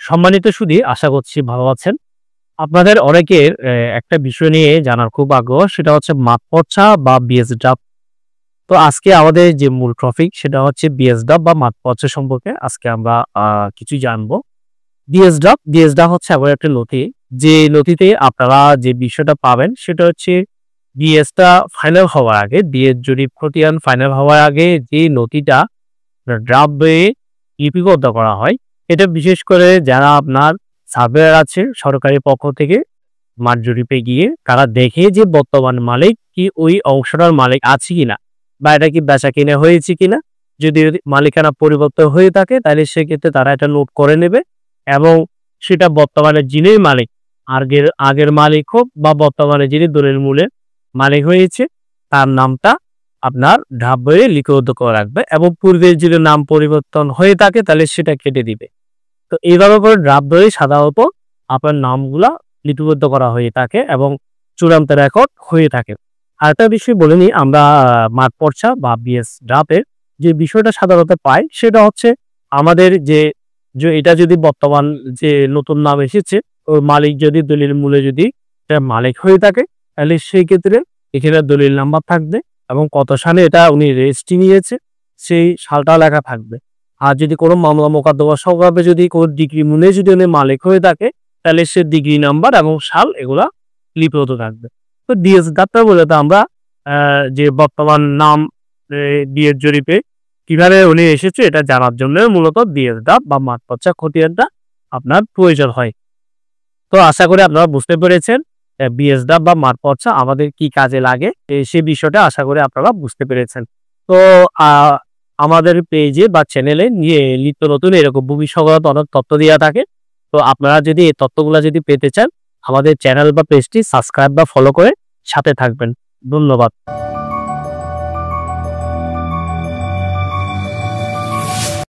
সম্মানিত সুধী, আশা করছি ভালো আছেন। আপনাদের অনেকের একটা বিষয় নিয়ে জানার খুব আগ্রহ, সেটা হচ্ছে মাঠপর্চা বা বিএসডাব্লিউ। তো আজকে আমাদের যে মূল টপিক সেটা হচ্ছে বিএসডাব্লিউ বা মাঠপর্চা সম্পর্কে আজকে আমরা কিছু জানবো। বিএসডাব্লিউ হচ্ছে এমন একটা নথি, যে নথিতে আপনারা যে বিষয়টা পাবেন সেটা হচ্ছে বিএসটা ফাইনাল হওয়ার আগে, বিএস জরিপ খতিয়ান ফাইনাল হওয়ার আগে যে নথিটা ড্রাফট বইয়ে লিপিবদ্ধ করা হয়, এটা বিশেষ করে যারা আপনার সার্ভেয়ার আছে সরকারি পক্ষ থেকে মাঠ জরিপে গিয়ে তারা দেখে যে বর্তমান মালিক কি ওই অংশটার মালিক আছে কিনা, বা এটা কি বেচা কিনে হয়েছে কিনা। যদি মালিকানা পরিবর্তন হয়ে থাকে তাহলে সেক্ষেত্রে তারা এটা নোট করে নেবে, এবং সেটা বর্তমানে যিনি মালিক, আগের আগের মালিক হোক বা বর্তমানে যিনি দলিল মূলের মালিক হয়েছে তার নামটা আপনার ড্রাফট বইয়ে লিপিবদ্ধ করে রাখবে, এবং পূর্বের যদি নাম পরিবর্তন হয়ে থাকে তাহলে সেটা কেটে দিবে। তো এইভাবে করে ড্রাফট বইয়ে সাধারণত আপনার নামগুলা লিপিবদ্ধ করা হয়ে থাকে এবং চূড়ান্ত রেকর্ড হয়ে থাকে। আরেকটা বিষয় বলে নিই, আমরা মাঠপর্চা বা বিএস ড্রাফটের যে বিষয়টা সাধারণত পাই সেটা হচ্ছে আমাদের যে এটা যদি বর্তমান যে নতুন নাম এসেছে ওর মালিক যদি দলিল মূলে যদি মালিক হয়ে থাকে তাহলে সেই ক্ষেত্রে এখানে দলিল নাম্বার থাকবে এবং কত সালে এটা উনি রেজিস্ট্রি নিয়েছে সেই সালটা লেখা থাকবে। আর যদি কোনো মামলা মোকদ্দমা সংক্রান্ত যদি কোনো ডিগ্রি মূলে যদি উনি মালিক হয়ে থাকে তাহলে সে ডিগ্রি নাম্বার এবং সাল এগুলা লিপিবদ্ধ থাকবে। তো ডিএস ডাক্তার বলে তো আমরা যে বর্তমান নাম ডিএস জরিপে কিভাবে উনি এসেছে এটা জানার জন্য মূলত ডিএস ডাব বা মাঠপর্চা খতিয়ানটা আপনার প্রয়োজন হয়। তো আশা করি আপনারা বুঝতে পেরেছেন বিএসডাব বা মাঠপর্চা আমাদের কি কাজে লাগে, সে বিষয়টা আশা করি আপনারা বুঝতে পেরেছেন। তো আমাদের পেজে বা চ্যানেলে নিত্য নতুন এরকম ভূমি সংক্রান্ত অনেক তথ্য দেওয়া থাকে। তো আপনারা যদি এই তথ্যগুলো যদি পেতে চান আমাদের চ্যানেল বা পেজটি সাবস্ক্রাইব বা ফলো করে সাথে থাকবেন। ধন্যবাদ।